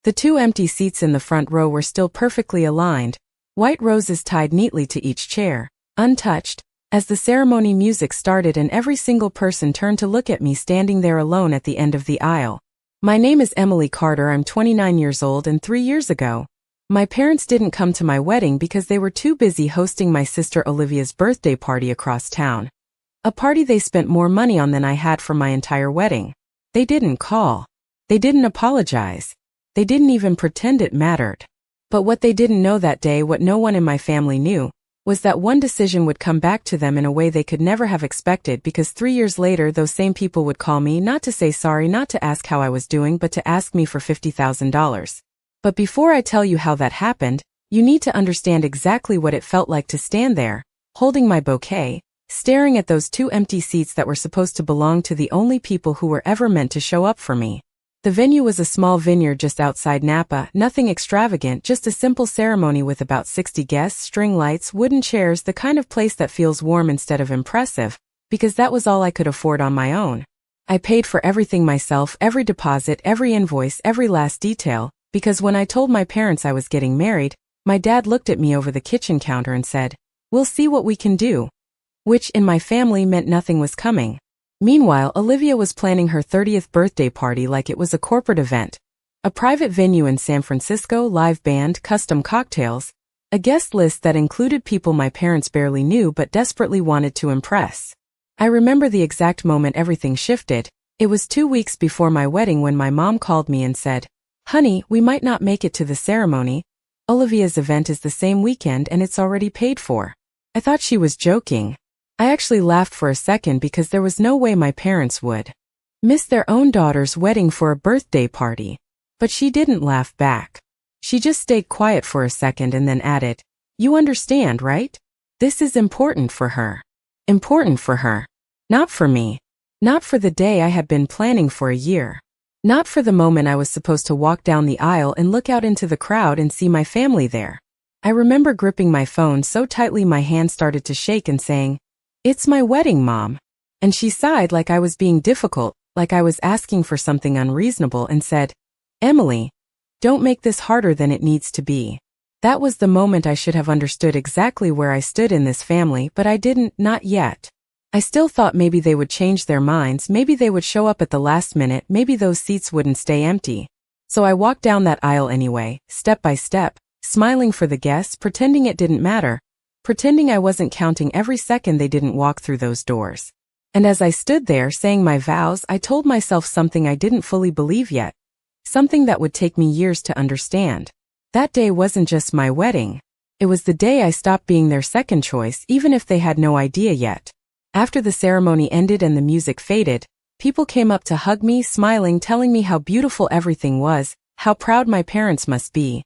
The two empty seats in the front row were still perfectly aligned, white roses tied neatly to each chair, untouched, as the ceremony music started and every single person turned to look at me standing there alone at the end of the aisle. My name is Emily Carter. I'm 29 years old, and 3 years ago, my parents didn't come to my wedding because they were too busy hosting my sister Olivia's birthday party across town. A party they spent more money on than I had for my entire wedding. They didn't call. They didn't apologize. They didn't even pretend it mattered. But what they didn't know that day, what no one in my family knew, was that one decision would come back to them in a way they could never have expected, because 3 years later those same people would call me not to say sorry, not to ask how I was doing, but to ask me for $50,000. But before I tell you how that happened, you need to understand exactly what it felt like to stand there, holding my bouquet, staring at those two empty seats that were supposed to belong to the only people who were ever meant to show up for me. The venue was a small vineyard just outside Napa, nothing extravagant, just a simple ceremony with about 60 guests, string lights, wooden chairs, the kind of place that feels warm instead of impressive, because that was all I could afford on my own. I paid for everything myself, every deposit, every invoice, every last detail, because when I told my parents I was getting married, my dad looked at me over the kitchen counter and said, "We'll see what we can do," which in my family meant nothing was coming. Meanwhile, Olivia was planning her 30th birthday party like it was a corporate event. A private venue in San Francisco, live band, custom cocktails, a guest list that included people my parents barely knew but desperately wanted to impress. I remember the exact moment everything shifted. It was 2 weeks before my wedding when my mom called me and said, "Honey, we might not make it to the ceremony. Olivia's event is the same weekend and it's already paid for." I thought she was joking. I actually laughed for a second because there was no way my parents would miss their own daughter's wedding for a birthday party. But she didn't laugh back. She just stayed quiet for a second and then added, "You understand, right? This is important for her. Important for her. Not for me. Not for the day I had been planning for a year. Not for the moment I was supposed to walk down the aisle and look out into the crowd and see my family there." I remember gripping my phone so tightly my hand started to shake and saying, "It's my wedding, Mom." And she sighed like I was being difficult, like I was asking for something unreasonable, and said, "Emily, don't make this harder than it needs to be." That was the moment I should have understood exactly where I stood in this family, but I didn't, not yet. I still thought maybe they would change their minds, maybe they would show up at the last minute, maybe those seats wouldn't stay empty. So I walked down that aisle anyway, step by step, smiling for the guests, pretending it didn't matter, pretending I wasn't counting every second they didn't walk through those doors. And as I stood there saying my vows, I told myself something I didn't fully believe yet, something that would take me years to understand. That day wasn't just my wedding. It was the day I stopped being their second choice, even if they had no idea yet. After the ceremony ended and the music faded, people came up to hug me, smiling, telling me how beautiful everything was, how proud my parents must be.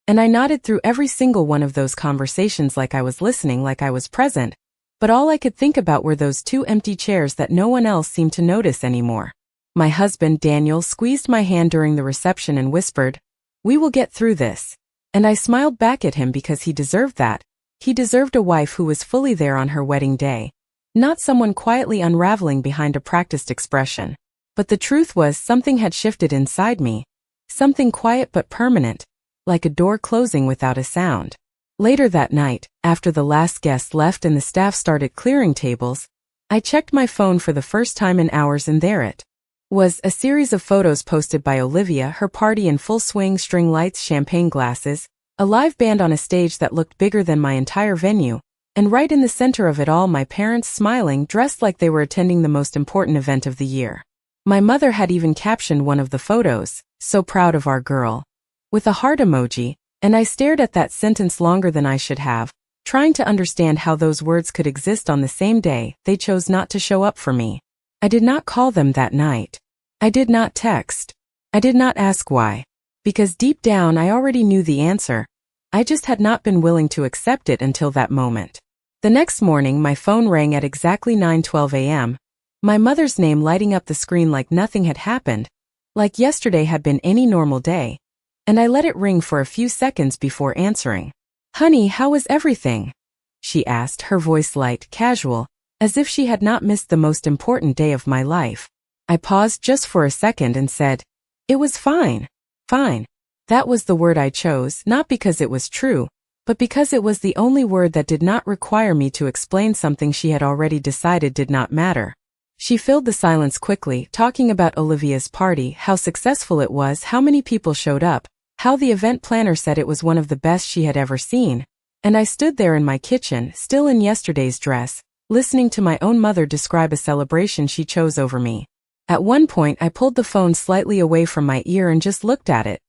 And I nodded through every single one of those conversations like I was listening, like I was present. But all I could think about were those two empty chairs that no one else seemed to notice anymore. My husband, Daniel, squeezed my hand during the reception and whispered, "We will get through this." And I smiled back at him because he deserved that. He deserved a wife who was fully there on her wedding day, not someone quietly unraveling behind a practiced expression. But the truth was, something had shifted inside me. Something quiet but permanent, like a door closing without a sound. Later that night, after the last guest left and the staff started clearing tables, I checked my phone for the first time in hours, and there it was, a series of photos posted by Olivia, her party in full swing, string lights, champagne glasses, a live band on a stage that looked bigger than my entire venue, and right in the center of it all, my parents smiling, dressed like they were attending the most important event of the year. My mother had even captioned one of the photos, "So proud of our girl," with a heart emoji, and I stared at that sentence longer than I should have, trying to understand how those words could exist on the same day they chose not to show up for me. I did not call them that night. I did not text. I did not ask why. Because deep down I already knew the answer. I just had not been willing to accept it until that moment. The next morning my phone rang at exactly 9:12 a.m., my mother's name lighting up the screen like nothing had happened, like yesterday had been any normal day, and I let it ring for a few seconds before answering. "Honey, how was everything?" she asked, her voice light, casual, as if she had not missed the most important day of my life. I paused just for a second and said, "It was fine. Fine." That was the word I chose, not because it was true, but because it was the only word that did not require me to explain something she had already decided did not matter. She filled the silence quickly, talking about Olivia's party, how successful it was, how many people showed up, how the event planner said it was one of the best she had ever seen. And I stood there in my kitchen, still in yesterday's dress, listening to my own mother describe a celebration she chose over me. At one point I pulled the phone slightly away from my ear and just looked at it,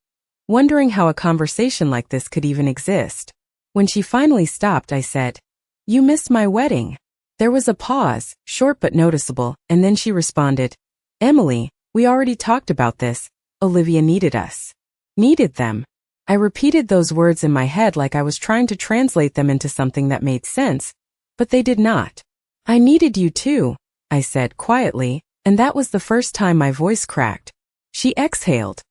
wondering how a conversation like this could even exist. When she finally stopped, I said, "You missed my wedding." There was a pause, short but noticeable, and then she responded, "Emily, we already talked about this. Olivia needed us." Needed them. I repeated those words in my head like I was trying to translate them into something that made sense, but they did not. "I needed you too," I said quietly, and that was the first time my voice cracked. She exhaled,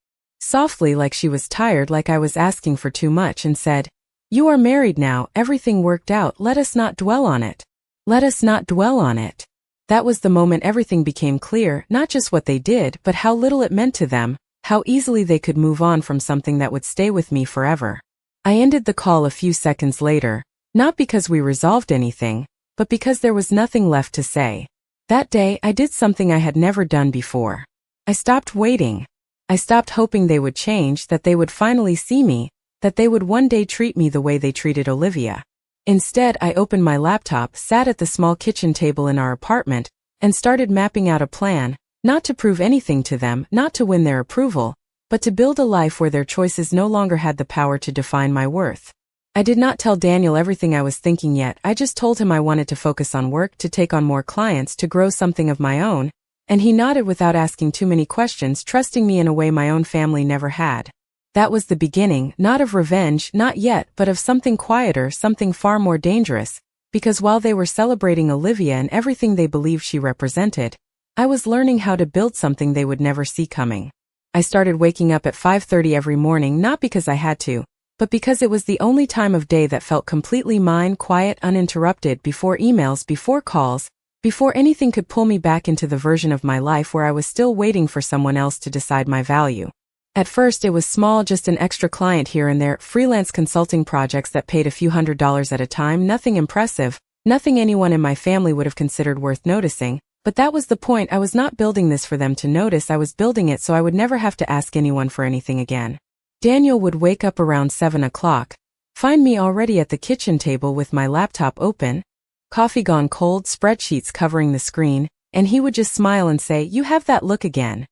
softly like she was tired, like I was asking for too much, and said, "You are married now, everything worked out, let us not dwell on it. Let us not dwell on it." That was the moment everything became clear, not just what they did, but how little it meant to them, how easily they could move on from something that would stay with me forever. I ended the call a few seconds later, not because we resolved anything, but because there was nothing left to say. That day, I did something I had never done before. I stopped waiting. I stopped hoping they would change, that they would finally see me, that they would one day treat me the way they treated Olivia. Instead, I opened my laptop, sat at the small kitchen table in our apartment, and started mapping out a plan, not to prove anything to them, not to win their approval, but to build a life where their choices no longer had the power to define my worth. I did not tell Daniel everything I was thinking yet, I just told him I wanted to focus on work, to take on more clients, to grow something of my own, and he nodded without asking too many questions, trusting me in a way my own family never had. That was the beginning, not of revenge, not yet, but of something quieter, something far more dangerous, because while they were celebrating Olivia and everything they believed she represented, I was learning how to build something they would never see coming. I started waking up at 5:30 every morning, not because I had to, but because it was the only time of day that felt completely mine, quiet, uninterrupted, before emails, before calls, before anything could pull me back into the version of my life where I was still waiting for someone else to decide my value. At first it was small, just an extra client here and there, freelance consulting projects that paid a few $100s at a time, nothing impressive, nothing anyone in my family would have considered worth noticing. But that was the point. I was not building this for them to notice, I was building it so I would never have to ask anyone for anything again. Daniel would wake up around 7 o'clock, find me already at the kitchen table with my laptop open, coffee gone cold, spreadsheets covering the screen, and he would just smile and say, "You have that look again."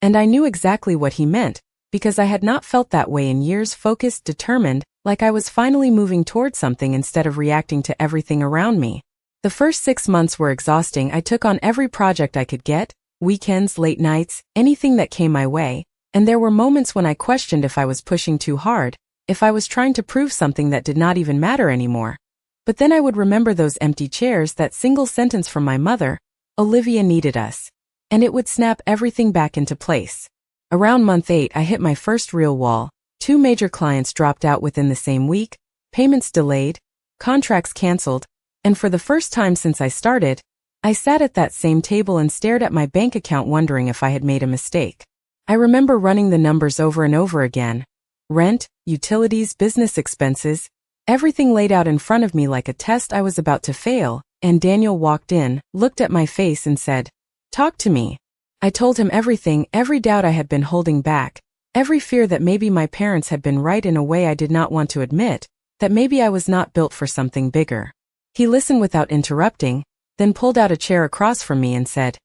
And I knew exactly what he meant, because I had not felt that way in years, focused, determined, like I was finally moving towards something instead of reacting to everything around me. The first 6 months were exhausting. I took on every project I could get, weekends, late nights, anything that came my way, and there were moments when I questioned if I was pushing too hard, if I was trying to prove something that did not even matter anymore. But then I would remember those empty chairs, that single sentence from my mother, "Olivia needed us," and it would snap everything back into place. Around month 8, I hit my first real wall. 2 major clients dropped out within the same week, payments delayed, contracts canceled, and for the first time since I started, I sat at that same table and stared at my bank account wondering if I had made a mistake. I remember running the numbers over and over again. Rent, utilities, business expenses, everything laid out in front of me like a test I was about to fail, and Daniel walked in, looked at my face and said, "Talk to me." I told him everything, every doubt I had been holding back, every fear that maybe my parents had been right in a way I did not want to admit, that maybe I was not built for something bigger. He listened without interrupting, then pulled out a chair across from me and said,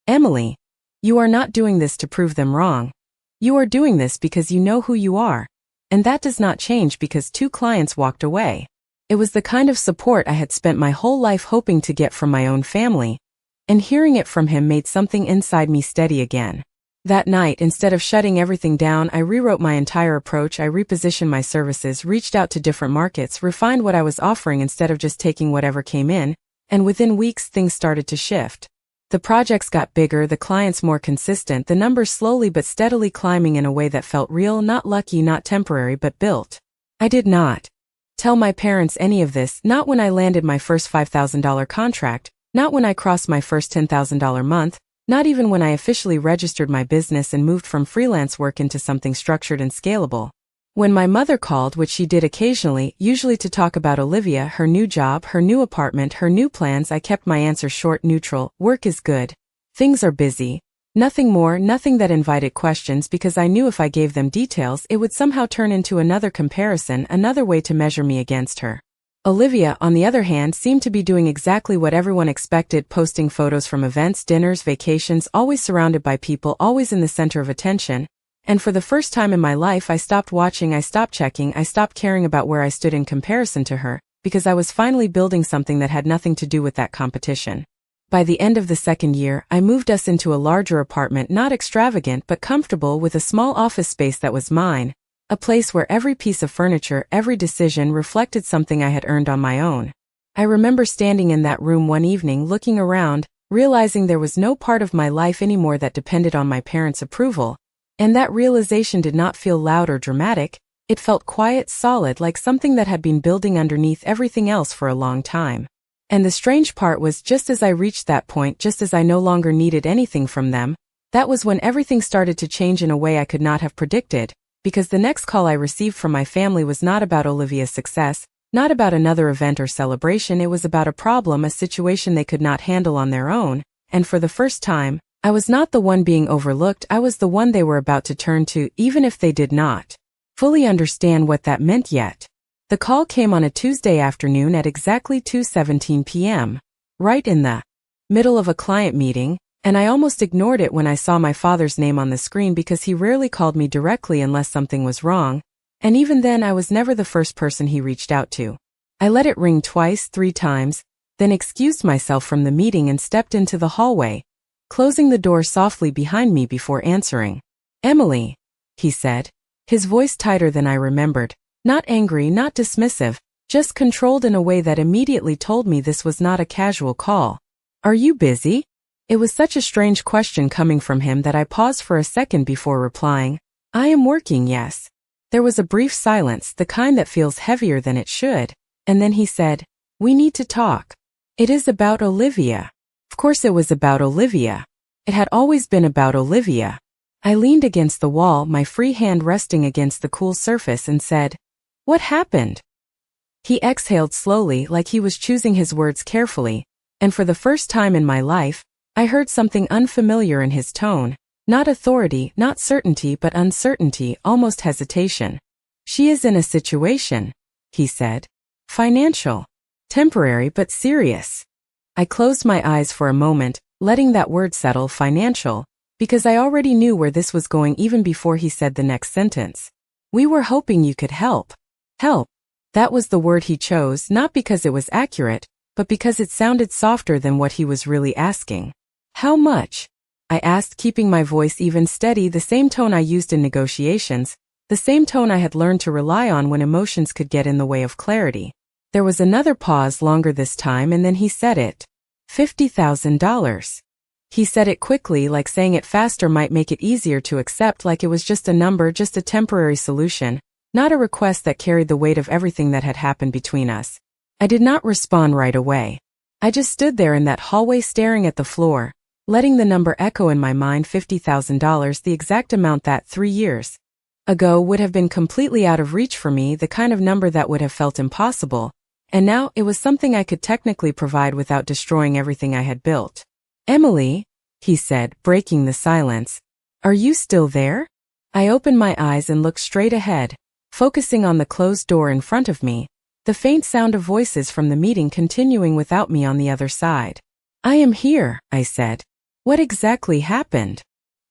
"Emily, you are not doing this to prove them wrong. You are doing this because you know who you are, and that does not change because 2 clients walked away." It was the kind of support I had spent my whole life hoping to get from my own family, and hearing it from him made something inside me steady again. That night, instead of shutting everything down, I rewrote my entire approach. I repositioned my services, reached out to different markets, refined what I was offering instead of just taking whatever came in, and within weeks things started to shift. The projects got bigger, the clients more consistent, the numbers slowly but steadily climbing in a way that felt real, not lucky, not temporary, but built. I did not tell my parents any of this, not when I landed my first $5,000 contract, not when I crossed my first $10,000 month, not even when I officially registered my business and moved from freelance work into something structured and scalable. When my mother called, which she did occasionally, usually to talk about Olivia, her new job, her new apartment, her new plans, I kept my answer short, neutral. Work is good. Things are busy. Nothing more, nothing that invited questions, because I knew if I gave them details, it would somehow turn into another comparison, another way to measure me against her. Olivia, on the other hand, seemed to be doing exactly what everyone expected, posting photos from events, dinners, vacations, always surrounded by people, always in the center of attention. And for the first time in my life, I stopped watching, I stopped checking, I stopped caring about where I stood in comparison to her, because I was finally building something that had nothing to do with that competition. By the end of the second year, I moved us into a larger apartment, not extravagant but comfortable, with a small office space that was mine, a place where every piece of furniture, every decision reflected something I had earned on my own. I remember standing in that room one evening, looking around, realizing there was no part of my life anymore that depended on my parents' approval. And that realization did not feel loud or dramatic, it felt quiet, solid, like something that had been building underneath everything else for a long time. And the strange part was, just as I reached that point, just as I no longer needed anything from them, that was when everything started to change in a way I could not have predicted, because the next call I received from my family was not about Olivia's success, not about another event or celebration. It was about a problem, a situation they could not handle on their own, and for the first time, I was not the one being overlooked, I was the one they were about to turn to, even if they did not fully understand what that meant yet. The call came on a Tuesday afternoon at exactly 2:17 p.m., right in the middle of a client meeting, and I almost ignored it when I saw my father's name on the screen, because he rarely called me directly unless something was wrong, and even then I was never the first person he reached out to. I let it ring twice, 3 times, then excused myself from the meeting and stepped into the hallway, closing the door softly behind me before answering. "Emily," he said, his voice tighter than I remembered, not angry, not dismissive, just controlled in a way that immediately told me this was not a casual call. "Are you busy?" It was such a strange question coming from him that I paused for a second before replying, "I am working, yes." There was a brief silence, the kind that feels heavier than it should, and then he said, "We need to talk. It is about Olivia." Of course it was about Olivia. It had always been about Olivia. I leaned against the wall, my free hand resting against the cool surface, and said, "What happened?" He exhaled slowly, like he was choosing his words carefully, and for the first time in my life, I heard something unfamiliar in his tone, not authority, not certainty, but uncertainty, almost hesitation. "She is in a situation," he said. "Financial. Temporary but serious." I closed my eyes for a moment, letting that word settle, financial, because I already knew where this was going even before he said the next sentence. "We were hoping you could help." Help. That was the word he chose, not because it was accurate, but because it sounded softer than what he was really asking. "How much?" I asked, keeping my voice even, steady, the same tone I used in negotiations, the same tone I had learned to rely on when emotions could get in the way of clarity. There was another pause, longer this time, and then he said it. $50,000. He said it quickly, like saying it faster might make it easier to accept, like it was just a number, just a temporary solution, not a request that carried the weight of everything that had happened between us. I did not respond right away. I just stood there in that hallway staring at the floor, letting the number echo in my mind, $50,000, the exact amount that 3 years ago would have been completely out of reach for me, the kind of number that would have felt impossible, and now it was something I could technically provide without destroying everything I had built. "Emily," he said, breaking the silence, "are you still there?" I opened my eyes and looked straight ahead, focusing on the closed door in front of me, the faint sound of voices from the meeting continuing without me on the other side. "I am here," I said. "What exactly happened?"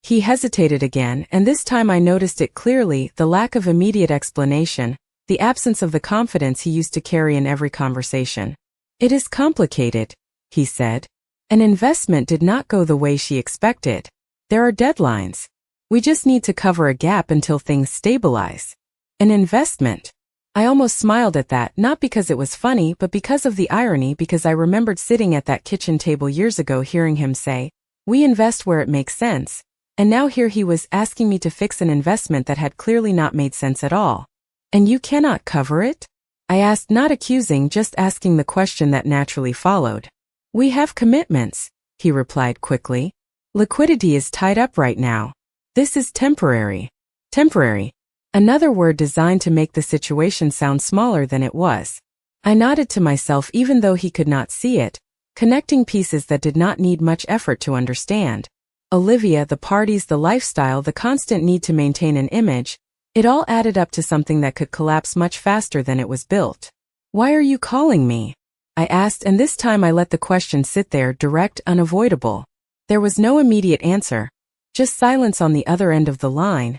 He hesitated again, and this time I noticed it clearly, the lack of immediate explanation, the absence of the confidence he used to carry in every conversation. "It is complicated," he said. "An investment did not go the way she expected. There are deadlines. We just need to cover a gap until things stabilize." An investment. I almost smiled at that, not because it was funny, but because of the irony, because I remembered sitting at that kitchen table years ago hearing him say, "We invest where it makes sense," and now here he was asking me to fix an investment that had clearly not made sense at all. "And you cannot cover it?" I asked, not accusing, just asking the question that naturally followed. "We have commitments," he replied quickly. "Liquidity is tied up right now. This is temporary." Temporary. Another word designed to make the situation sound smaller than it was. I nodded to myself even though he could not see it, connecting pieces that did not need much effort to understand. Olivia, the parties, the lifestyle, the constant need to maintain an image, it all added up to something that could collapse much faster than it was built. "Why are you calling me?" I asked, and this time I let the question sit there, direct, unavoidable. There was no immediate answer, just silence on the other end of the line.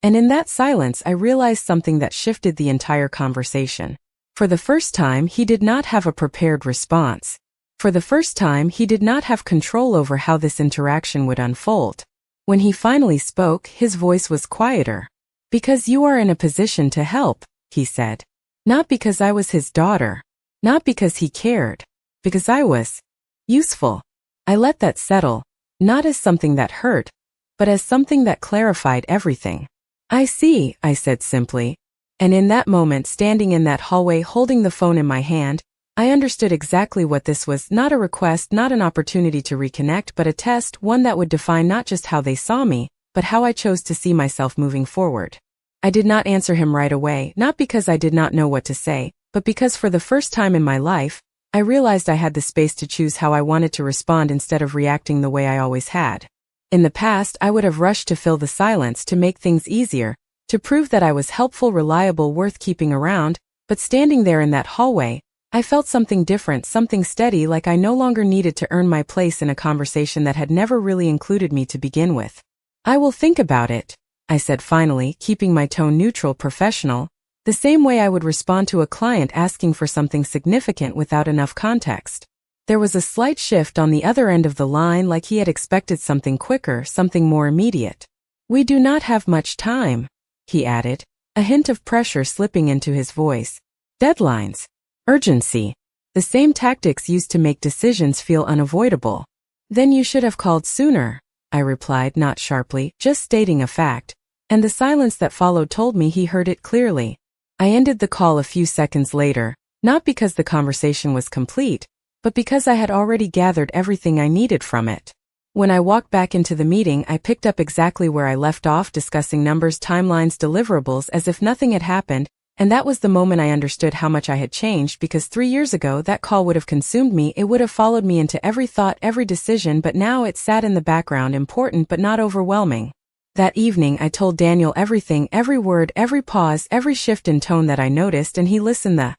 And in that silence I realized something that shifted the entire conversation. For the first time, he did not have a prepared response. For the first time, he did not have control over how this interaction would unfold. When he finally spoke, his voice was quieter. "Because you are in a position to help," he said. "Not because I was his daughter. Not because he cared. Because I was useful." I let that settle, not as something that hurt, but as something that clarified everything. "I see," I said simply. And in that moment, standing in that hallway holding the phone in my hand, I understood exactly what this was, not a request, not an opportunity to reconnect, but a test, one that would define not just how they saw me, but how I chose to see myself moving forward. I did not answer him right away, not because I did not know what to say, but because for the first time in my life, I realized I had the space to choose how I wanted to respond instead of reacting the way I always had. In the past, I would have rushed to fill the silence, to make things easier, to prove that I was helpful, reliable, worth keeping around, but standing there in that hallway, I felt something different, something steady, like I no longer needed to earn my place in a conversation that had never really included me to begin with. "I will think about it," I said finally, keeping my tone neutral, professional, the same way I would respond to a client asking for something significant without enough context. There was a slight shift on the other end of the line, like he had expected something quicker, something more immediate. "We do not have much time," he added, a hint of pressure slipping into his voice. "Deadlines. Urgency. The same tactics used to make decisions feel unavoidable." "Then you should have called sooner," I replied, not sharply, just stating a fact, and the silence that followed told me he heard it clearly. I ended the call a few seconds later, not because the conversation was complete, but because I had already gathered everything I needed from it. When I walked back into the meeting, I picked up exactly where I left off, discussing numbers, timelines, deliverables, as if nothing had happened, and that was the moment I understood how much I had changed, because 3 years ago that call would have consumed me, it would have followed me into every thought, every decision, but now it sat in the background, important but not overwhelming. That evening I told Daniel everything, every word, every pause, every shift in tone that I noticed, and he listened the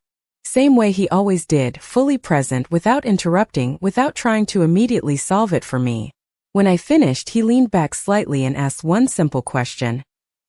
same way he always did, fully present, without interrupting, without trying to immediately solve it for me. When I finished, he leaned back slightly and asked one simple question.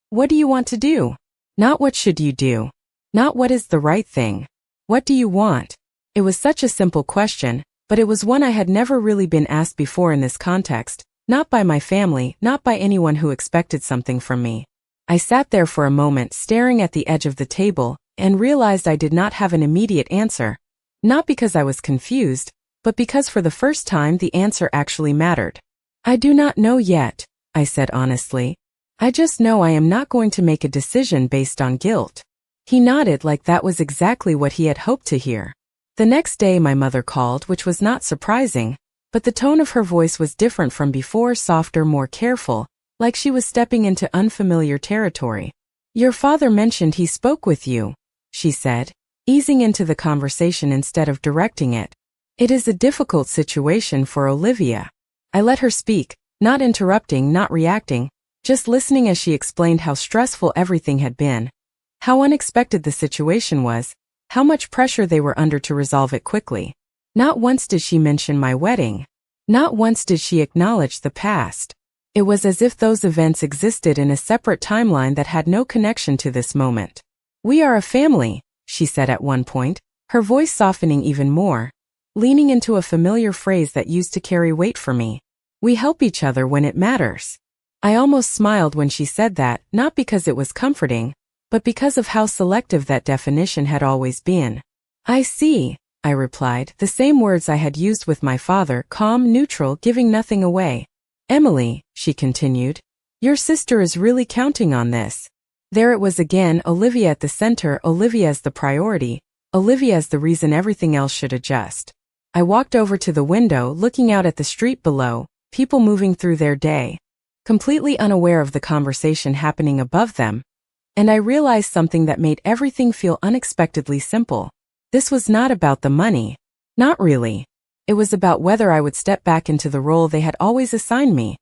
"What do you want to do? Not what should you do? Not what is the right thing? What do you want?" It was such a simple question, but it was one I had never really been asked before in this context, not by my family, not by anyone who expected something from me. I sat there for a moment, staring at the edge of the table, and realized I did not have an immediate answer, not because I was confused, but because for the first time the answer actually mattered. "I do not know yet," I said honestly. "I just know I am not going to make a decision based on guilt." He nodded, like that was exactly what he had hoped to hear. The next day my mother called, which was not surprising, but the tone of her voice was different from before, softer, more careful, like she was stepping into unfamiliar territory. "Your father mentioned he spoke with you," she said, easing into the conversation instead of directing it. "It is a difficult situation for Olivia." I let her speak, not interrupting, not reacting, just listening as she explained how stressful everything had been, how unexpected the situation was, how much pressure they were under to resolve it quickly. Not once did she mention my wedding. Not once did she acknowledge the past. It was as if those events existed in a separate timeline that had no connection to this moment. "We are a family," she said at one point, her voice softening even more, leaning into a familiar phrase that used to carry weight for me. "We help each other when it matters." I almost smiled when she said that, not because it was comforting, but because of how selective that definition had always been. "I see," I replied, the same words I had used with my father, calm, neutral, giving nothing away. "Emily," she continued, "your sister is really counting on this." There it was again, Olivia at the center, Olivia as the priority, Olivia as the reason everything else should adjust. I walked over to the window, looking out at the street below, people moving through their day, completely unaware of the conversation happening above them, And I realized something that made everything feel unexpectedly simple. This was not about the money. Not really. It was about whether I would step back into the role they had always assigned me.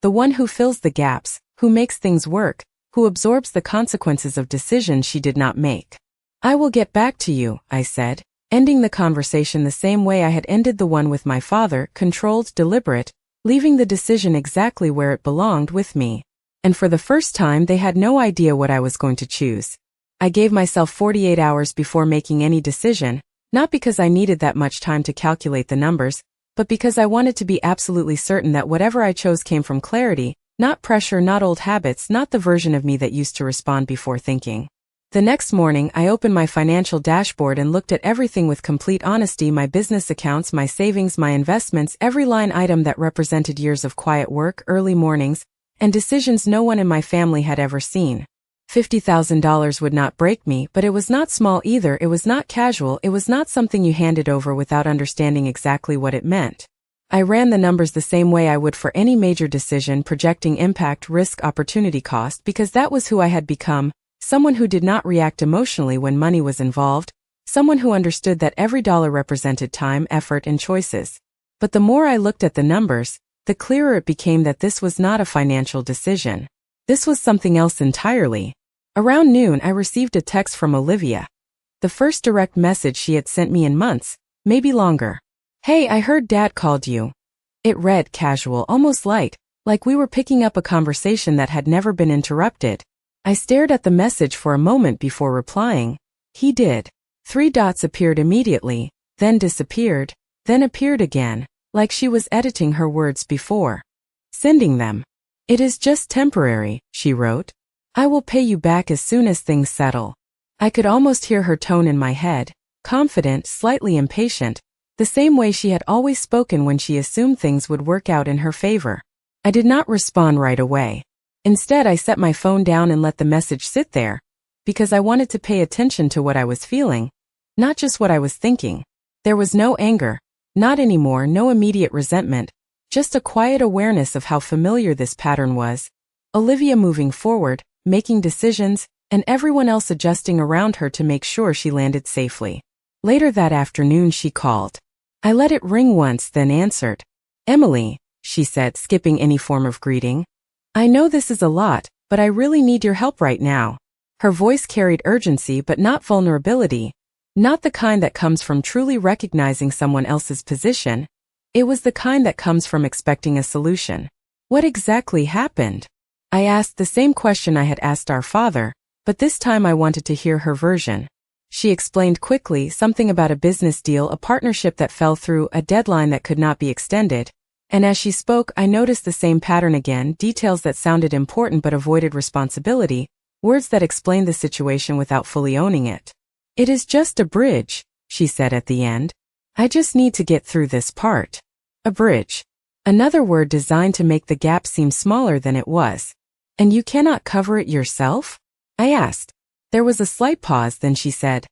The one who fills the gaps, who makes things work, who absorbs the consequences of decisions she did not make. I will get back to you, I said, ending the conversation the same way I had ended the one with my father, controlled, deliberate, leaving the decision exactly where it belonged with me. And for the first time they had no idea what I was going to choose. I gave myself 48 hours before making any decision, not because I needed that much time to calculate the numbers, but because I wanted to be absolutely certain that whatever I chose came from clarity, not pressure, not old habits, not the version of me that used to respond before thinking. The next morning, I opened my financial dashboard and looked at everything with complete honesty: my business accounts, my savings, my investments, every line item that represented years of quiet work, early mornings, and decisions no one in my family had ever seen. $50,000 would not break me, but it was not small either. It was not casual. It was not something you handed over without understanding exactly what it meant. I ran the numbers the same way I would for any major decision, projecting impact, risk, opportunity cost, because that was who I had become, someone who did not react emotionally when money was involved, someone who understood that every dollar represented time, effort, and choices. But the more I looked at the numbers, the clearer it became that this was not a financial decision. This was something else entirely. Around noon, I received a text from Olivia. The first direct message she had sent me in months, maybe longer. "Hey, I heard Dad called you." It read casual, almost light, like we were picking up a conversation that had never been interrupted. I stared at the message for a moment before replying. He did. 3 dots appeared immediately, then disappeared, then appeared again, like she was editing her words before sending them. "It is just temporary," she wrote. "I will pay you back as soon as things settle." I could almost hear her tone in my head, confident, slightly impatient, the same way she had always spoken when she assumed things would work out in her favor. I did not respond right away. Instead, I set my phone down and let the message sit there, because I wanted to pay attention to what I was feeling, not just what I was thinking. There was no anger, not anymore, no immediate resentment, just a quiet awareness of how familiar this pattern was. Olivia moving forward, making decisions, and everyone else adjusting around her to make sure she landed safely. Later that afternoon she called. I let it ring once, then answered. "Emily," she said, skipping any form of greeting. "I know this is a lot, but I really need your help right now." Her voice carried urgency but not vulnerability, not the kind that comes from truly recognizing someone else's position. It was the kind that comes from expecting a solution. "What exactly happened?" I asked the same question I had asked our father, but this time I wanted to hear her version. She explained quickly, something about a business deal, a partnership that fell through, a deadline that could not be extended. And as she spoke, I noticed the same pattern again, details that sounded important but avoided responsibility, words that explained the situation without fully owning it. "It is just a bridge," she said at the end. "I just need to get through this part." A bridge. Another word designed to make the gap seem smaller than it was. "And you cannot cover it yourself?" I asked. There was a slight pause, then she said,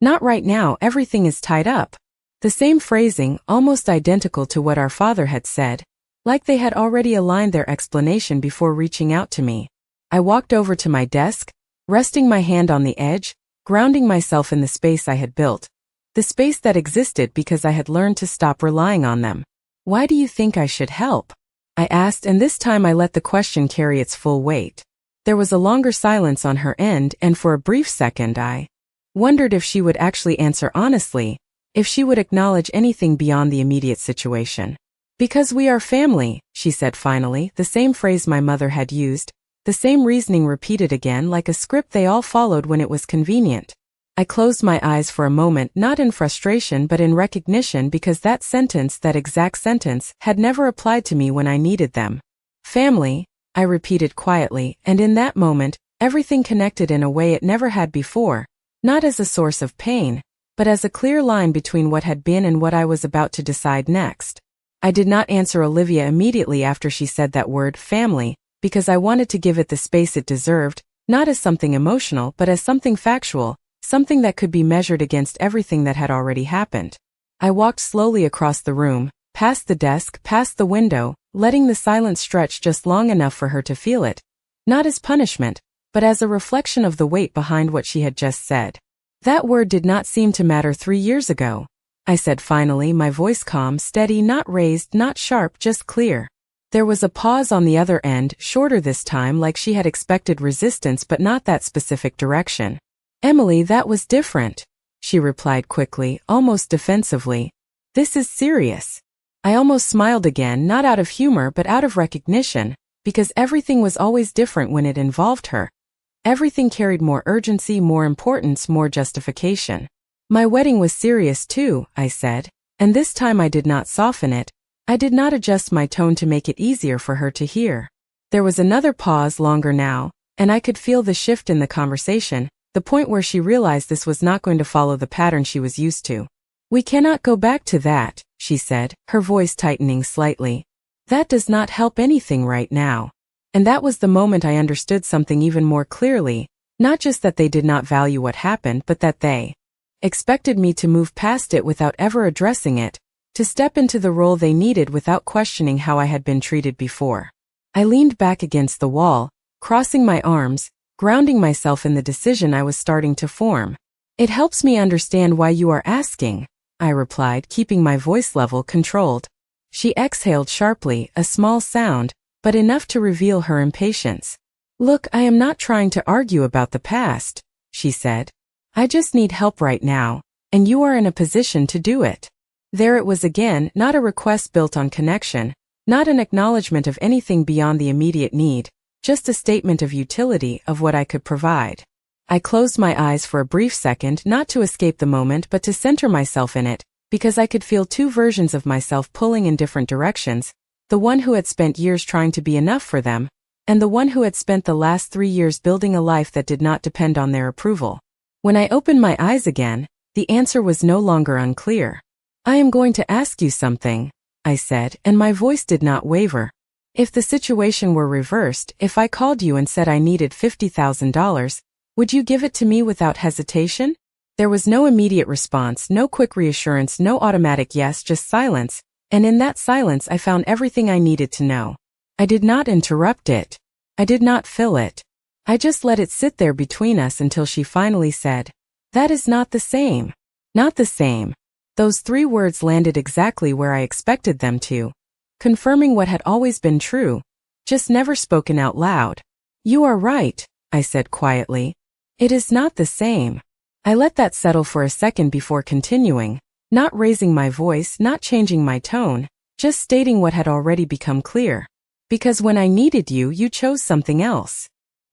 "Not right now, everything is tied up." The same phrasing, almost identical to what our father had said, like they had already aligned their explanation before reaching out to me. I walked over to my desk, resting my hand on the edge, grounding myself in the space I had built, the space that existed because I had learned to stop relying on them. "Why do you think I should help?" I asked, and this time I let the question carry its full weight. There was a longer silence on her end, and for a brief second I wondered if she would actually answer honestly, if she would acknowledge anything beyond the immediate situation. "Because we are family," she said finally, the same phrase my mother had used, the same reasoning repeated again like a script they all followed when it was convenient. I closed my eyes for a moment, not in frustration but in recognition, because that sentence, that exact sentence, had never applied to me when I needed them. "Family," I repeated quietly, and in that moment, everything connected in a way it never had before, not as a source of pain, but as a clear line between what had been and what I was about to decide next. I did not answer Olivia immediately after she said that word, family, because I wanted to give it the space it deserved, not as something emotional but as something factual, something that could be measured against everything that had already happened. I walked slowly across the room, past the desk, past the window, letting the silence stretch just long enough for her to feel it, not as punishment, but as a reflection of the weight behind what she had just said. That word did not seem to matter 3 years ago, I said finally, my voice calm, steady, not raised, not sharp, just clear. There was a pause on the other end, shorter this time, like she had expected resistance but not that specific direction. Emily, that was different, she replied quickly, almost defensively. This is serious. I almost smiled again, not out of humor but out of recognition, because everything was always different when it involved her. Everything carried more urgency, more importance, more justification. My wedding was serious too, I said, and this time I did not soften it. I did not adjust my tone to make it easier for her to hear. There was another pause, longer now, and I could feel the shift in the conversation, the point where she realized this was not going to follow the pattern she was used to. We cannot go back to that, she said, her voice tightening slightly. That does not help anything right now. And that was the moment I understood something even more clearly, not just that they did not value what happened, but that they expected me to move past it without ever addressing it, to step into the role they needed without questioning how I had been treated before. I leaned back against the wall, crossing my arms, grounding myself in the decision I was starting to form. It helps me understand why you are asking, I replied, keeping my voice level controlled. She exhaled sharply, a small sound, but enough to reveal her impatience. Look, I am not trying to argue about the past, she said. I just need help right now, and you are in a position to do it. There it was again, not a request built on connection, not an acknowledgement of anything beyond the immediate need, just a statement of utility, of what I could provide. I closed my eyes for a brief second, not to escape the moment but to center myself in it, because I could feel two versions of myself pulling in different directions, the one who had spent years trying to be enough for them, and the one who had spent the last 3 years building a life that did not depend on their approval. When I opened my eyes again, the answer was no longer unclear. I am going to ask you something, I said, and my voice did not waver. If the situation were reversed, if I called you and said I needed $50,000, would you give it to me without hesitation? There was no immediate response, no quick reassurance, no automatic yes, just silence, and in that silence I found everything I needed to know. I did not interrupt it. I did not fill it. I just let it sit there between us until she finally said, "That is not the same." Not the same. Those 3 words landed exactly where I expected them to, confirming what had always been true, just never spoken out loud. You are right, I said quietly. It is not the same. I let that settle for a second before continuing, not raising my voice, not changing my tone, just stating what had already become clear. Because when I needed you, you chose something else.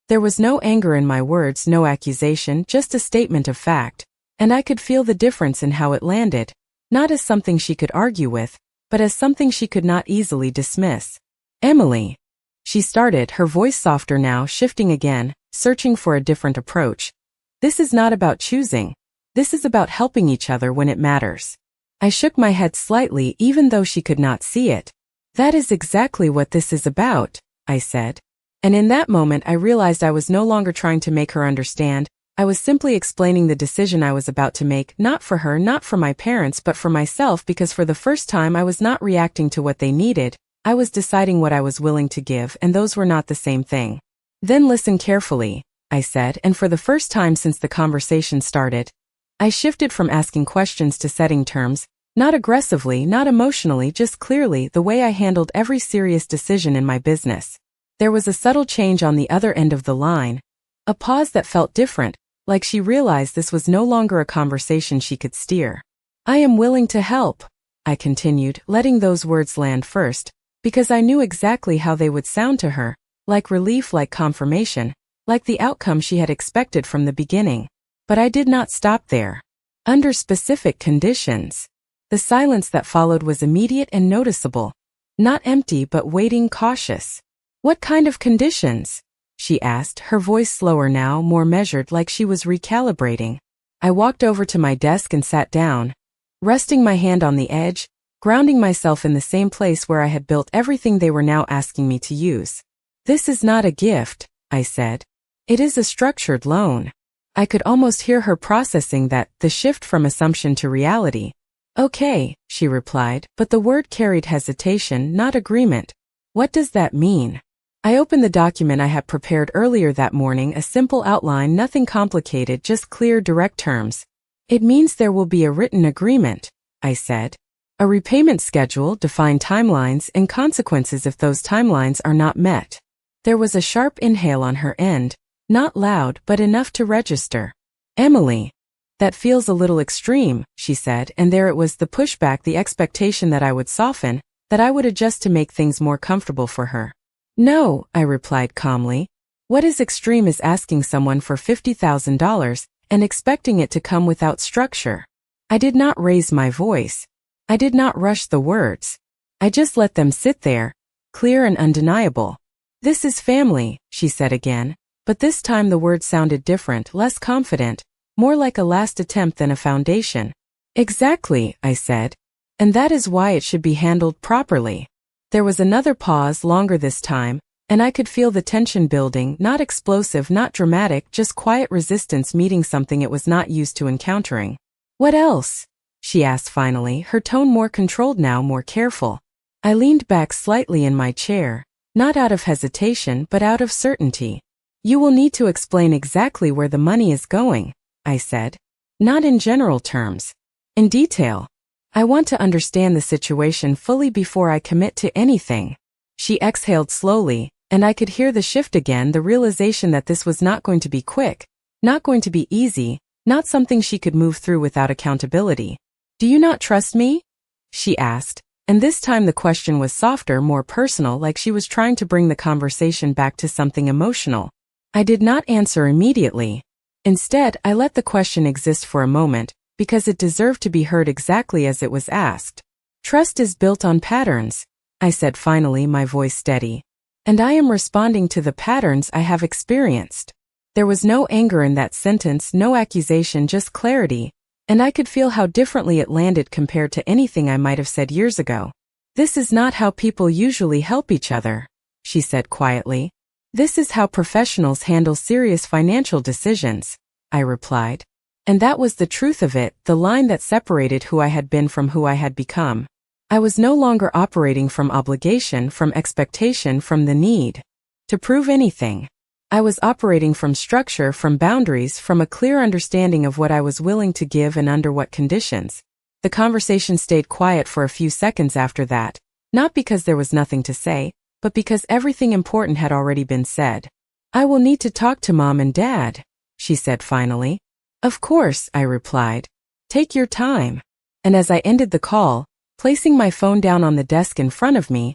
There was no anger in my words, no accusation, just a statement of fact, and I could feel the difference in how it landed, not as something she could argue with, but as something she could not easily dismiss. Emily. She started, her voice softer now, shifting again, searching for a different approach. This is not about choosing. This is about helping each other when it matters. I shook my head slightly, even though she could not see it. That is exactly what this is about, I said. And in that moment I realized I was no longer trying to make her understand. I was simply explaining the decision I was about to make, not for her, not for my parents, but for myself, because for the first time I was not reacting to what they needed. I was deciding what I was willing to give, and those were not the same thing. Then listen carefully, I said, and for the first time since the conversation started, I shifted from asking questions to setting terms, not aggressively, not emotionally, just clearly, the way I handled every serious decision in my business. There was a subtle change on the other end of the line, a pause that felt different, like she realized this was no longer a conversation she could steer. I am willing to help, I continued, letting those words land first, because I knew exactly how they would sound to her, like relief, like confirmation, like the outcome she had expected from the beginning. But I did not stop there. Under specific conditions. The silence that followed was immediate and noticeable, not empty but waiting, cautious. What kind of conditions? She asked, her voice slower now, more measured, like she was recalibrating. I walked over to my desk and sat down, resting my hand on the edge, grounding myself in the same place where I had built everything they were now asking me to use. This is not a gift, I said. It is a structured loan. I could almost hear her processing that, the shift from assumption to reality. Okay, she replied, but the word carried hesitation, not agreement. What does that mean? I opened the document I had prepared earlier that morning, a simple outline, nothing complicated, just clear, direct terms. It means there will be a written agreement, I said. A repayment schedule, defined timelines, and consequences if those timelines are not met. There was a sharp inhale on her end, not loud but enough to register. Emily, that feels a little extreme, she said, and there it was, the pushback, the expectation that I would soften, that I would adjust to make things more comfortable for her. No, I replied calmly. What is extreme is asking someone for $50,000 and expecting it to come without structure. I did not raise my voice. I did not rush the words. I just let them sit there, clear and undeniable. This is family, she said again, but this time the words sounded different, less confident, more like a last attempt than a foundation. Exactly, I said. And that is why it should be handled properly. There was another pause, longer this time, and I could feel the tension building, not explosive, not dramatic, just quiet resistance meeting something it was not used to encountering. What else? She asked finally, her tone more controlled now, more careful. I leaned back slightly in my chair, not out of hesitation but out of certainty. You will need to explain exactly where the money is going, I said. Not in general terms. In detail. I want to understand the situation fully before I commit to anything. She exhaled slowly, and I could hear the shift again, the realization that this was not going to be quick, not going to be easy, not something she could move through without accountability. Do you not trust me? She asked, and this time the question was softer, more personal, like she was trying to bring the conversation back to something emotional. I did not answer immediately. Instead, I let the question exist for a moment, because it deserved to be heard exactly as it was asked. Trust is built on patterns, I said finally, my voice steady. And I am responding to the patterns I have experienced. There was no anger in that sentence, no accusation, just clarity, and I could feel how differently it landed compared to anything I might have said years ago. This is not how people usually help each other, she said quietly. This is how professionals handle serious financial decisions, I replied. And that was the truth of it, the line that separated who I had been from who I had become. I was no longer operating from obligation, from expectation, from the need to prove anything. I was operating from structure, from boundaries, from a clear understanding of what I was willing to give and under what conditions. The conversation stayed quiet for a few seconds after that, not because there was nothing to say, but because everything important had already been said. I will need to talk to Mom and Dad, she said finally. Of course, I replied. Take your time. And as I ended the call, placing my phone down on the desk in front of me,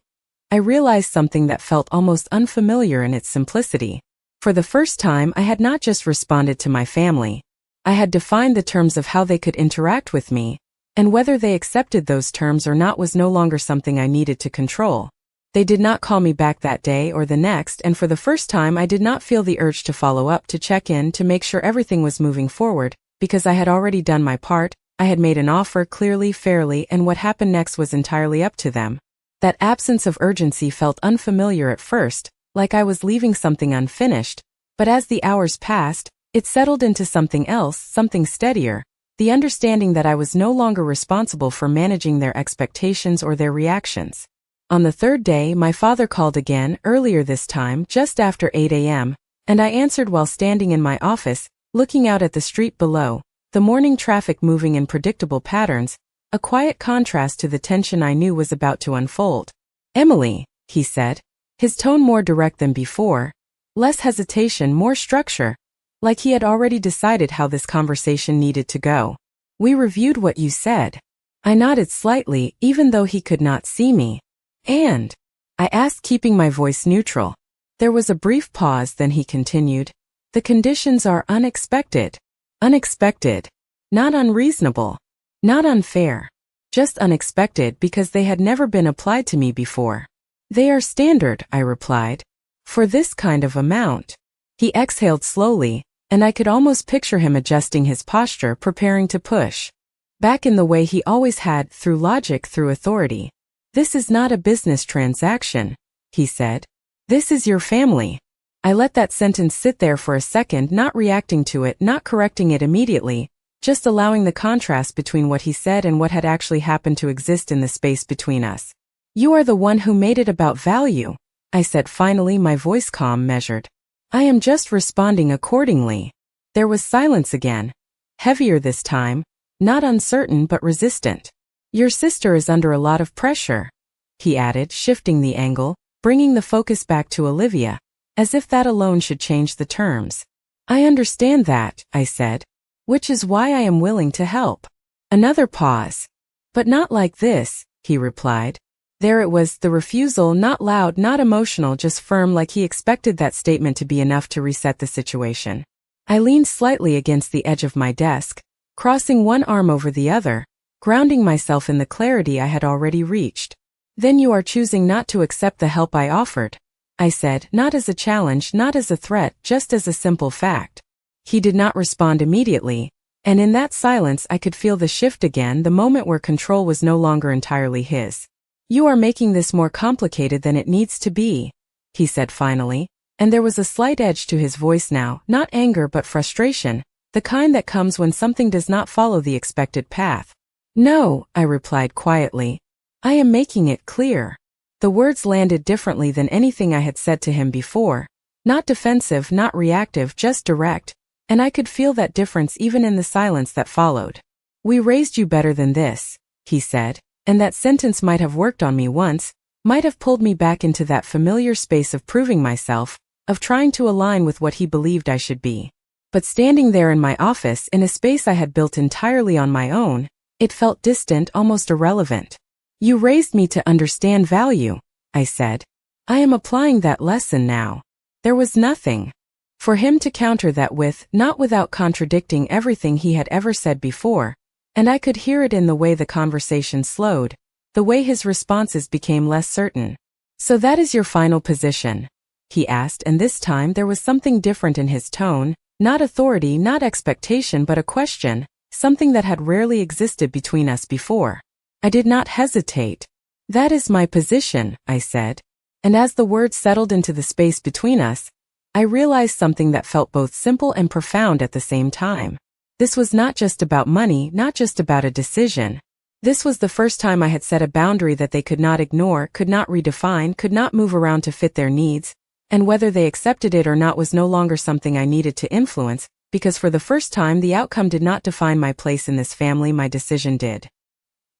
I realized something that felt almost unfamiliar in its simplicity. For the first time, I had not just responded to my family. I had defined the terms of how they could interact with me, and whether they accepted those terms or not was no longer something I needed to control. They did not call me back that day or the next, and for the first time I did not feel the urge to follow up, to check in, to make sure everything was moving forward, because I had already done my part. I had made an offer clearly, fairly, and what happened next was entirely up to them. That absence of urgency felt unfamiliar at first, like I was leaving something unfinished, but as the hours passed, it settled into something else, something steadier, the understanding that I was no longer responsible for managing their expectations or their reactions. On the third day, my father called again, earlier this time, just after 8 a.m., and I answered while standing in my office, looking out at the street below, the morning traffic moving in predictable patterns, a quiet contrast to the tension I knew was about to unfold. Emily, he said, his tone more direct than before, less hesitation, more structure, like he had already decided how this conversation needed to go. We reviewed what you said. I nodded slightly, even though he could not see me. And? I asked, keeping my voice neutral. There was a brief pause, then he continued. The conditions are unexpected. Unexpected. Not unreasonable. Not unfair. Just unexpected because they had never been applied to me before. They are standard, I replied. For this kind of amount. He exhaled slowly, and I could almost picture him adjusting his posture, preparing to push back in the way he always had, through logic, through authority. This is not a business transaction, he said. This is your family. I let that sentence sit there for a second, not reacting to it, not correcting it immediately, just allowing the contrast between what he said and what had actually happened to exist in the space between us. You are the one who made it about value, I said finally, my voice calm, measured. I am just responding accordingly. There was silence again. Heavier this time, not uncertain but resistant. Your sister is under a lot of pressure, he added, shifting the angle, bringing the focus back to Olivia, as if that alone should change the terms. I understand that, I said, which is why I am willing to help. Another pause. But not like this, he replied. There it was, the refusal, not loud, not emotional, just firm, like he expected that statement to be enough to reset the situation. I leaned slightly against the edge of my desk, crossing one arm over the other, grounding myself in the clarity I had already reached. Then you are choosing not to accept the help I offered, I said, not as a challenge, not as a threat, just as a simple fact. He did not respond immediately, and in that silence I could feel the shift again, the moment where control was no longer entirely his. You are making this more complicated than it needs to be, he said finally, and there was a slight edge to his voice now, not anger but frustration, the kind that comes when something does not follow the expected path. No, I replied quietly. I am making it clear. The words landed differently than anything I had said to him before, not defensive, not reactive, just direct, and I could feel that difference even in the silence that followed. We raised you better than this, he said, and that sentence might have worked on me once, might have pulled me back into that familiar space of proving myself, of trying to align with what he believed I should be. But standing there in my office, in a space I had built entirely on my own, it felt distant, almost irrelevant. You raised me to understand value, I said. I am applying that lesson now. There was nothing for him to counter that with, not without contradicting everything he had ever said before, and I could hear it in the way the conversation slowed, the way his responses became less certain. So that is your final position, he asked, and this time there was something different in his tone, not authority, not expectation, but a question, something that had rarely existed between us before. I did not hesitate. That is my position, I said, and as the words settled into the space between us, I realized something that felt both simple and profound at the same time. This was not just about money, not just about a decision. This was the first time I had set a boundary that they could not ignore, could not redefine, could not move around to fit their needs, and whether they accepted it or not was no longer something I needed to influence, because for the first time the outcome did not define my place in this family, my decision did.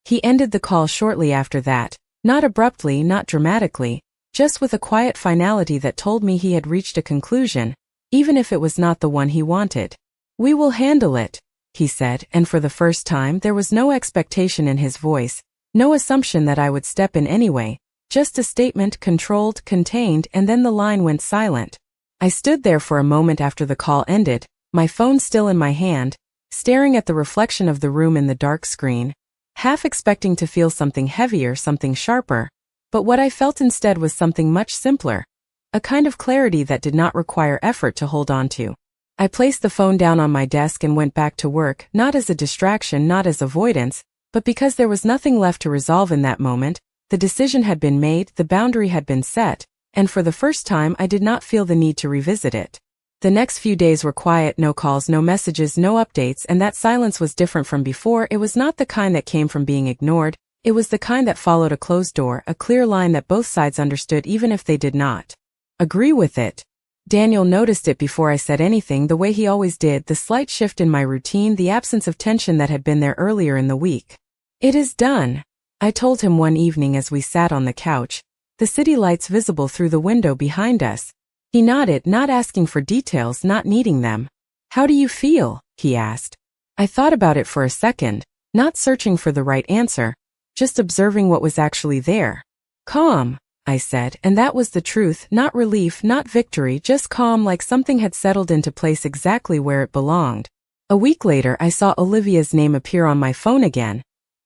He ended the call shortly after that, not abruptly, not dramatically, just with a quiet finality that told me he had reached a conclusion, even if it was not the one he wanted. We will handle it, he said, and for the first time there was no expectation in his voice, no assumption that I would step in anyway, just a statement, controlled, contained, and then the line went silent. I stood there for a moment after the call ended, my phone still in my hand, staring at the reflection of the room in the dark screen, half expecting to feel something heavier, something sharper, but what I felt instead was something much simpler, a kind of clarity that did not require effort to hold on to. I placed the phone down on my desk and went back to work, not as a distraction, not as avoidance, but because there was nothing left to resolve in that moment. The decision had been made, the boundary had been set, and for the first time I did not feel the need to revisit it. The next few days were quiet, no calls, no messages, no updates, and that silence was different from before. It was not the kind that came from being ignored, it was the kind that followed a closed door, a clear line that both sides understood even if they did not agree with it. Daniel noticed it before I said anything, the way he always did, the slight shift in my routine, the absence of tension that had been there earlier in the week. It is done, I told him one evening as we sat on the couch, the city lights visible through the window behind us. He nodded, not asking for details, not needing them. How do you feel? He asked. I thought about it for a second, not searching for the right answer, just observing what was actually there. Calm, I said, and that was the truth, not relief, not victory, just calm, like something had settled into place exactly where it belonged. A week later I saw Olivia's name appear on my phone again.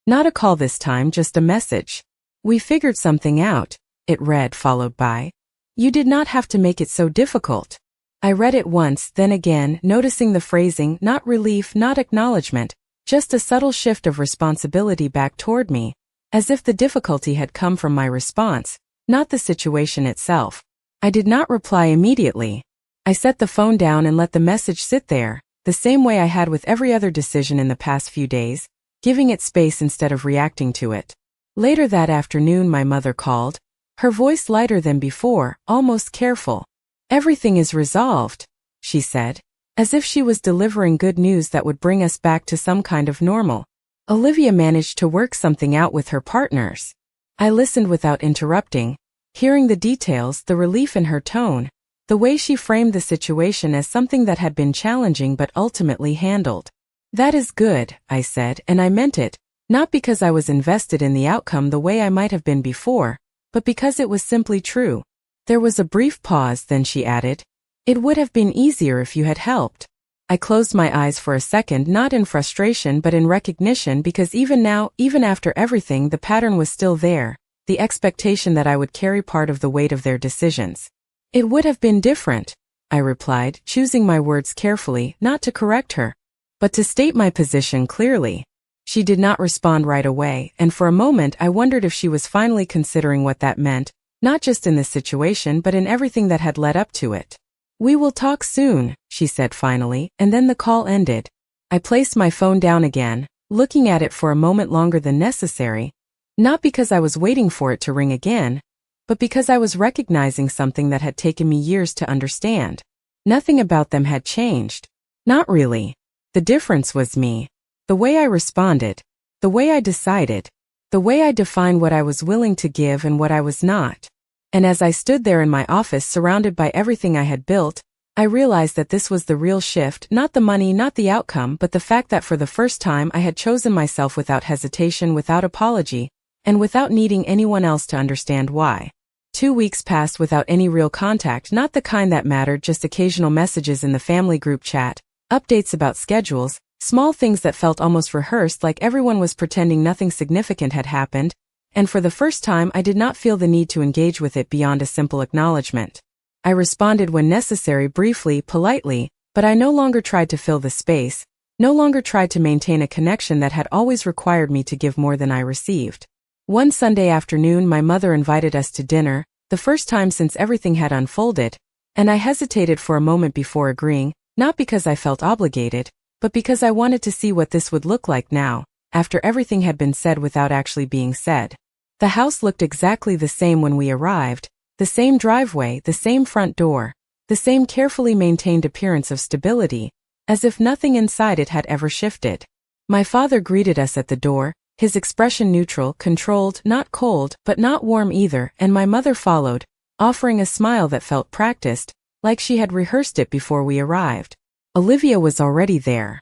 Not a call this time, just a message. We figured something out, it read, followed by, you did not have to make it so difficult. I read it once, then again, noticing the phrasing, not relief, not acknowledgement, just a subtle shift of responsibility back toward me, as if the difficulty had come from my response, not the situation itself. I did not reply immediately. I set the phone down and let the message sit there, the same way I had with every other decision in the past few days, giving it space instead of reacting to it. Later that afternoon my mother called, Her voice lighter than before, almost careful. "Everything is resolved," she said, as if she was delivering good news that would bring us back to some kind of normal. "Olivia managed to work something out with her partners." I listened without interrupting, hearing the details, the relief in her tone, the way she framed the situation as something that had been challenging but ultimately handled. "That is good," I said, and I meant it, not because I was invested in the outcome the way I might have been before, but because it was simply true. There was a brief pause, then she added, "It would have been easier if you had helped." I closed my eyes for a second, not in frustration but in recognition, because even now, even after everything, the pattern was still there, the expectation that I would carry part of the weight of their decisions. "It would have been different," I replied, choosing my words carefully, not to correct her, but to state my position clearly. She did not respond right away, and for a moment I wondered if she was finally considering what that meant, not just in this situation but in everything that had led up to it. "We will talk soon," she said finally, and then the call ended. I placed my phone down again, looking at it for a moment longer than necessary, not because I was waiting for it to ring again, but because I was recognizing something that had taken me years to understand. Nothing about them had changed. Not really. The difference was me. The way I responded. The way I decided. The way I defined what I was willing to give and what I was not. And as I stood there in my office surrounded by everything I had built, I realized that this was the real shift, not the money, not the outcome, but the fact that for the first time I had chosen myself without hesitation, without apology, and without needing anyone else to understand why. 2 weeks passed without any real contact, not the kind that mattered, just occasional messages in the family group chat, updates about schedules, small things that felt almost rehearsed, like everyone was pretending nothing significant had happened, and for the first time I did not feel the need to engage with it beyond a simple acknowledgement. I responded when necessary, briefly, politely, but I no longer tried to fill the space, no longer tried to maintain a connection that had always required me to give more than I received. One Sunday afternoon my mother invited us to dinner, the first time since everything had unfolded, and I hesitated for a moment before agreeing, not because I felt obligated, but because I wanted to see what this would look like now, after everything had been said without actually being said. The house looked exactly the same when we arrived, the same driveway, the same front door, the same carefully maintained appearance of stability, as if nothing inside it had ever shifted. My father greeted us at the door, his expression neutral, controlled, not cold, but not warm either, and my mother followed, offering a smile that felt practiced, like she had rehearsed it before we arrived. Olivia was already there.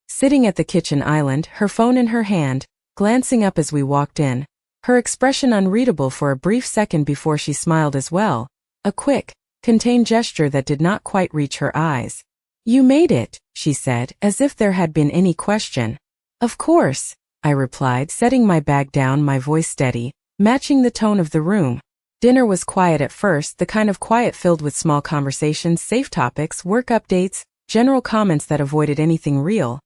Sitting at the kitchen island, her phone in her hand, glancing up as we walked in, her expression unreadable for a brief second before she smiled as well, a quick, contained gesture that did not quite reach her eyes. "You made it," she said, as if there had been any question. "Of course," I replied, setting my bag down, my voice steady, matching the tone of the room. Dinner was quiet at first, the kind of quiet filled with small conversations, safe topics, work updates, general comments that avoided anything real,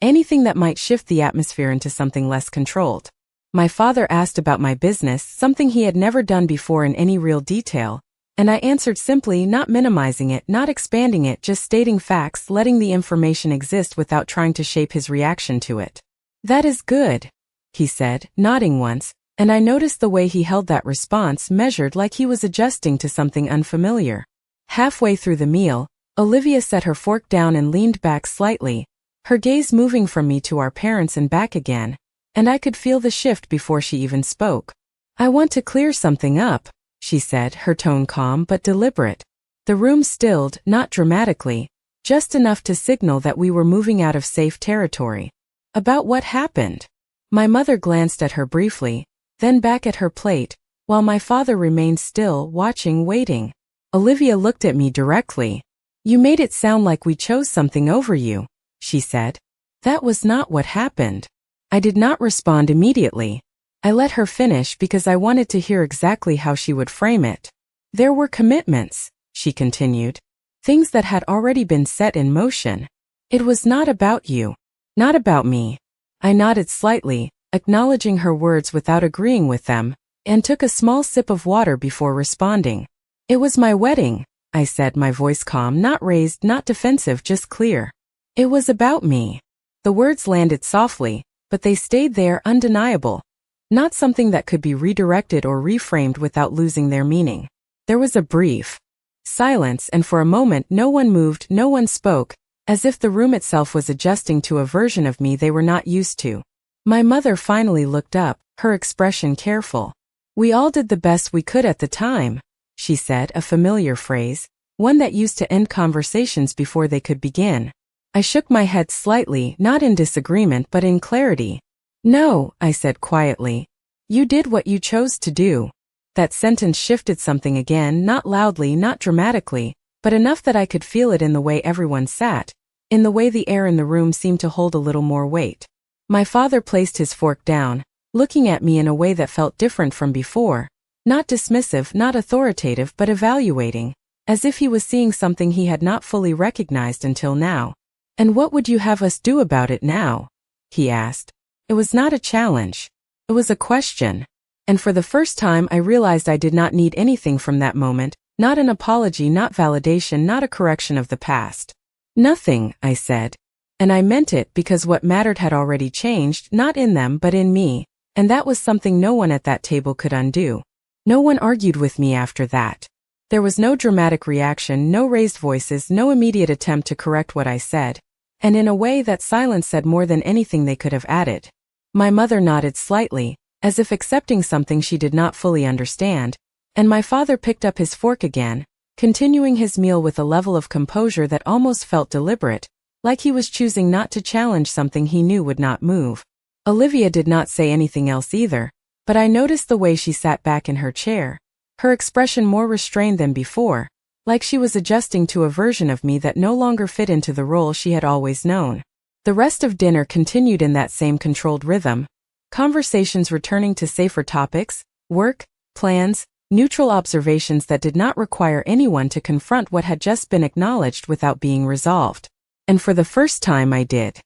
anything that might shift the atmosphere into something less controlled. My father asked about my business, something he had never done before in any real detail, and I answered simply, not minimizing it, not expanding it, just stating facts, letting the information exist without trying to shape his reaction to it. "That is good," he said, nodding once, and I noticed the way he held that response, measured, like he was adjusting to something unfamiliar. Halfway through the meal, Olivia set her fork down and leaned back slightly, her gaze moving from me to our parents and back again, and I could feel the shift before she even spoke. "I want to clear something up," she said, her tone calm but deliberate. The room stilled, not dramatically, just enough to signal that we were moving out of safe territory. "About what happened?" My mother glanced at her briefly, then back at her plate, while my father remained still, watching, waiting. Olivia looked at me directly. "You made it sound like we chose something over you," she said. "That was not what happened." I did not respond immediately. I let her finish because I wanted to hear exactly how she would frame it. "There were commitments," she continued. "Things that had already been set in motion. It was not about you. Not about me." I nodded slightly, acknowledging her words without agreeing with them, and took a small sip of water before responding. "It was my wedding," I said, my voice calm, not raised, not defensive, just clear. "It was about me." The words landed softly, but they stayed there, undeniable. not something that could be redirected or reframed without losing their meaning. There was a brief silence, and for a moment no one moved, no one spoke, as if the room itself was adjusting to a version of me they were not used to. My mother finally looked up, her expression careful. "We all did the best we could at the time," she said, a familiar phrase, one that used to end conversations before they could begin. I shook my head slightly, not in disagreement but in clarity. "No," I said quietly. "You did what you chose to do." That sentence shifted something again, not loudly, not dramatically, but enough that I could feel it in the way everyone sat, in the way the air in the room seemed to hold a little more weight. My father placed his fork down, looking at me in a way that felt different from before, not dismissive, not authoritative, but evaluating, as if he was seeing something he had not fully recognized until now. "And what would you have us do about it now?" he asked. It was not a challenge. It was a question. And for the first time I realized I did not need anything from that moment, not an apology, not validation, not a correction of the past. "Nothing," I said. And I meant it, because what mattered had already changed, not in them but in me, and that was something no one at that table could undo. No one argued with me after that. There was no dramatic reaction, no raised voices, no immediate attempt to correct what I said, and in a way that silence said more than anything they could have added. My mother nodded slightly, as if accepting something she did not fully understand, and my father picked up his fork again, continuing his meal with a level of composure that almost felt deliberate, like he was choosing not to challenge something he knew would not move. Olivia did not say anything else either, but I noticed the way she sat back in her chair, her expression more restrained than before, like she was adjusting to a version of me that no longer fit into the role she had always known. The rest of dinner continued in that same controlled rhythm, conversations returning to safer topics, work, plans, neutral observations that did not require anyone to confront what had just been acknowledged without being resolved. And for the first time I did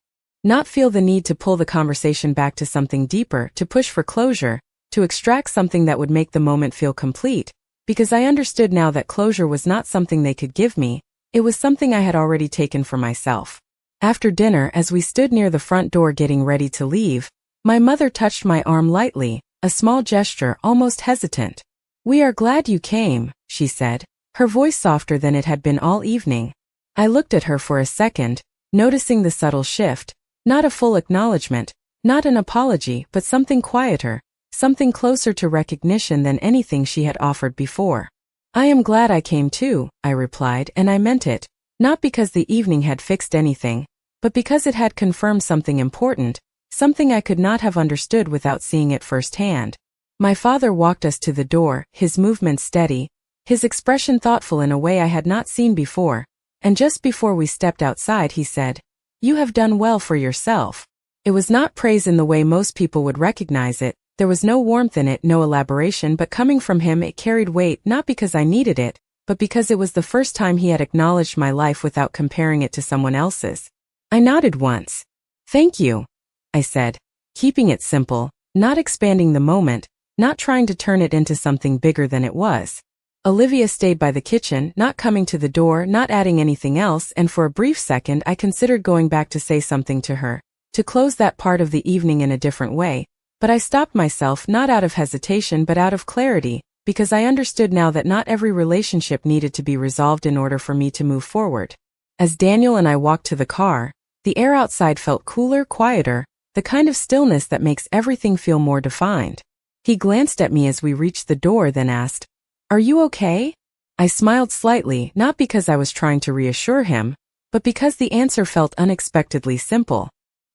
not feel the need to pull the conversation back to something deeper, to push for closure, to extract something that would make the moment feel complete, because I understood now that closure was not something they could give me, it was something I had already taken for myself. After dinner, as we stood near the front door getting ready to leave, my mother touched my arm lightly, a small gesture, almost hesitant. "We are glad you came," she said, her voice softer than it had been all evening. I looked at her for a second, noticing the subtle shift, not a full acknowledgement, not an apology, but something quieter, something closer to recognition than anything she had offered before. "I am glad I came too," I replied, and I meant it, not because the evening had fixed anything, but because it had confirmed something important, something I could not have understood without seeing it firsthand. My father walked us to the door, his movements steady, his expression thoughtful in a way I had not seen before, and just before we stepped outside he said, "You have done well for yourself." It was not praise in the way most people would recognize it, there was no warmth in it, no elaboration, but coming from him it carried weight, not because I needed it, but because it was the first time he had acknowledged my life without comparing it to someone else's. I nodded once. "Thank you," I said, keeping it simple, not expanding the moment, not trying to turn it into something bigger than it was. Olivia stayed by the kitchen, not coming to the door, not adding anything else, and for a brief second I considered going back to say something to her, to close that part of the evening in a different way, but I stopped myself, not out of hesitation but out of clarity, because I understood now that not every relationship needed to be resolved in order for me to move forward. As Daniel and I walked to the car, the air outside felt cooler, quieter, the kind of stillness that makes everything feel more defined. He glanced at me as we reached the door, then asked, "Are you okay?" I smiled slightly, not because I was trying to reassure him, but because the answer felt unexpectedly simple.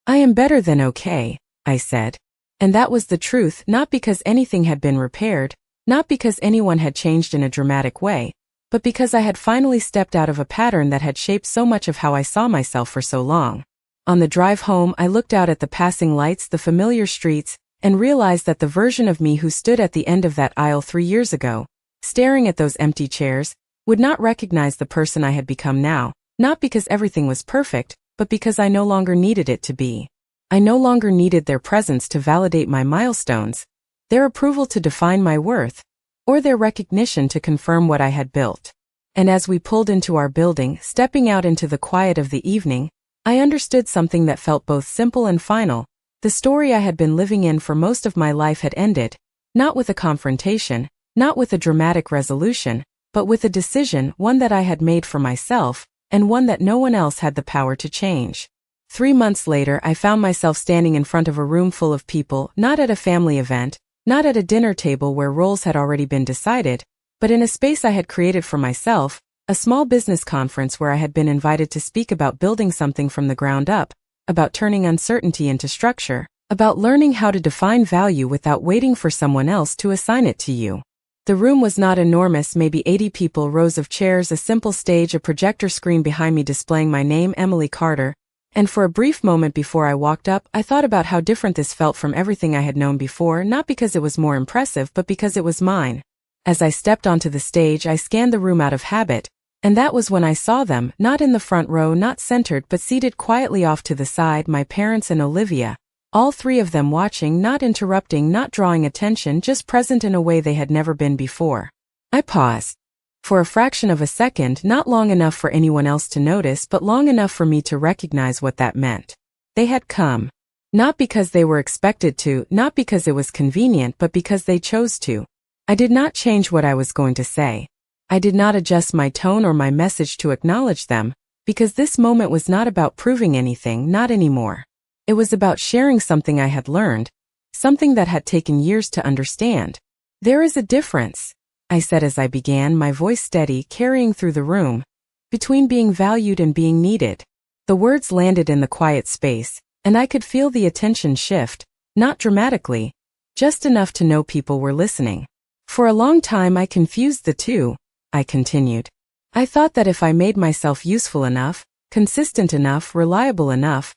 "I am better than okay," I said. And that was the truth, not because anything had been repaired, not because anyone had changed in a dramatic way, but because I had finally stepped out of a pattern that had shaped so much of how I saw myself for so long. On the drive home, I looked out at the passing lights, the familiar streets, and realized that the version of me who stood at the end of that aisle 3 years ago, staring at those empty chairs, would not recognize the person I had become now, not because everything was perfect, but because I no longer needed it to be. I no longer needed their presence to validate my milestones, their approval to define my worth, or their recognition to confirm what I had built. And as we pulled into our building, stepping out into the quiet of the evening, I understood something that felt both simple and final, The story I had been living in for most of my life had ended, not with a confrontation, not with a dramatic resolution, but with a decision, one that I had made for myself, and one that no one else had the power to change. 3 months later, I found myself standing in front of a room full of people, not at a family event, not at a dinner table where roles had already been decided, but in a space I had created for myself, a small business conference where I had been invited to speak about building something from the ground up, about turning uncertainty into structure, about learning how to define value without waiting for someone else to assign it to you. The room was not enormous, maybe 80 people, rows of chairs, a simple stage, a projector screen behind me displaying my name, Emily Carter, and for a brief moment before I walked up, I thought about how different this felt from everything I had known before, not because it was more impressive, but because it was mine. As I stepped onto the stage, I scanned the room out of habit, and that was when I saw them, not in the front row, not centered, but seated quietly off to the side, my parents and Olivia, all three of them watching, not interrupting, not drawing attention, just present in a way they had never been before. I paused. For a fraction of a second, not long enough for anyone else to notice, but long enough for me to recognize what that meant. They had come. Not because they were expected to, not because it was convenient, but because they chose to. I did not change what I was going to say. I did not adjust my tone or my message to acknowledge them, because this moment was not about proving anything, not anymore. It was about sharing something I had learned, something that had taken years to understand. There is a difference, I said as I began, my voice steady, carrying through the room, between being valued and being needed. The words landed in the quiet space, and I could feel the attention shift, not dramatically, just enough to know people were listening. For a long time I confused the two, I continued. I thought that if I made myself useful enough, consistent enough, reliable enough,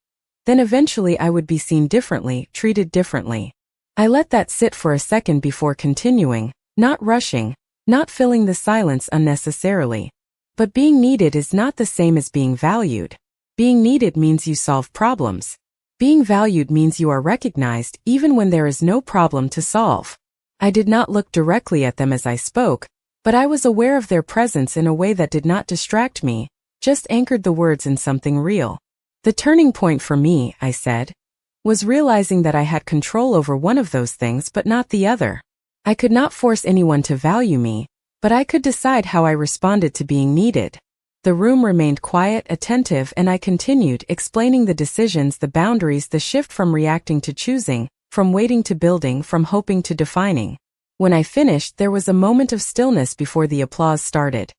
then eventually I would be seen differently, treated differently. I let that sit for a second before continuing, not rushing, not filling the silence unnecessarily. But being needed is not the same as being valued. Being needed means you solve problems. Being valued means you are recognized even when there is no problem to solve. I did not look directly at them as I spoke, but I was aware of their presence in a way that did not distract me, just anchored the words in something real. The turning point for me, I said, was realizing that I had control over one of those things but not the other. I could not force anyone to value me, but I could decide how I responded to being needed. The room remained quiet, attentive, and I continued, explaining the decisions, the boundaries, the shift from reacting to choosing, from waiting to building, from hoping to defining. When I finished, there was a moment of stillness before the applause started.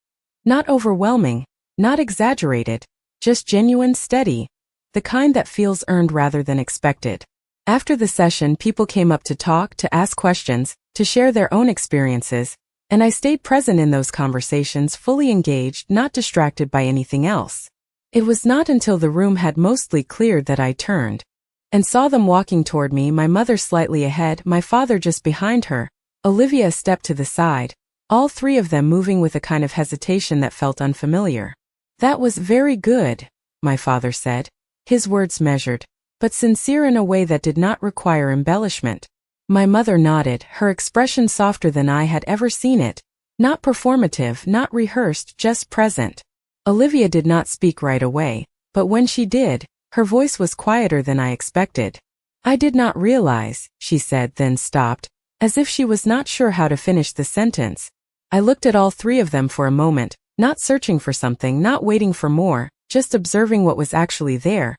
Not overwhelming, not exaggerated, just genuine, steady, the kind that feels earned rather than expected. After the session, people came up to talk, to ask questions, to share their own experiences, and I stayed present in those conversations, fully engaged, not distracted by anything else. It was not until the room had mostly cleared that I turned and saw them walking toward me, my mother slightly ahead, my father just behind her, Olivia a step to the side, all three of them moving with a kind of hesitation that felt unfamiliar. "That was very good," my father said, his words measured, but sincere in a way that did not require embellishment. My mother nodded, her expression softer than I had ever seen it, not performative, not rehearsed, just present. Olivia did not speak right away, but when she did, her voice was quieter than I expected. "I did not realize," she said, then stopped, as if she was not sure how to finish the sentence. I looked at all three of them for a moment, not searching for something, not waiting for more, just observing what was actually there.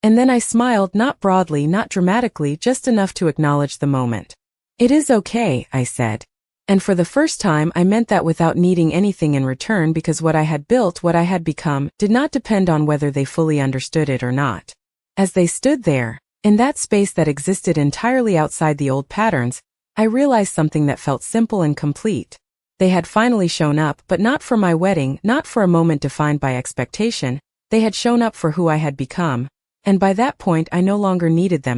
And then I smiled, not broadly, not dramatically, just enough to acknowledge the moment. "It is okay," I said. And for the first time I meant that without needing anything in return, because what I had built, what I had become, did not depend on whether they fully understood it or not. As they stood there, in that space that existed entirely outside the old patterns, I realized something that felt simple and complete. They had finally shown up, but not for my wedding, not for a moment defined by expectation. They had shown up for who I had become, and by that point I no longer needed them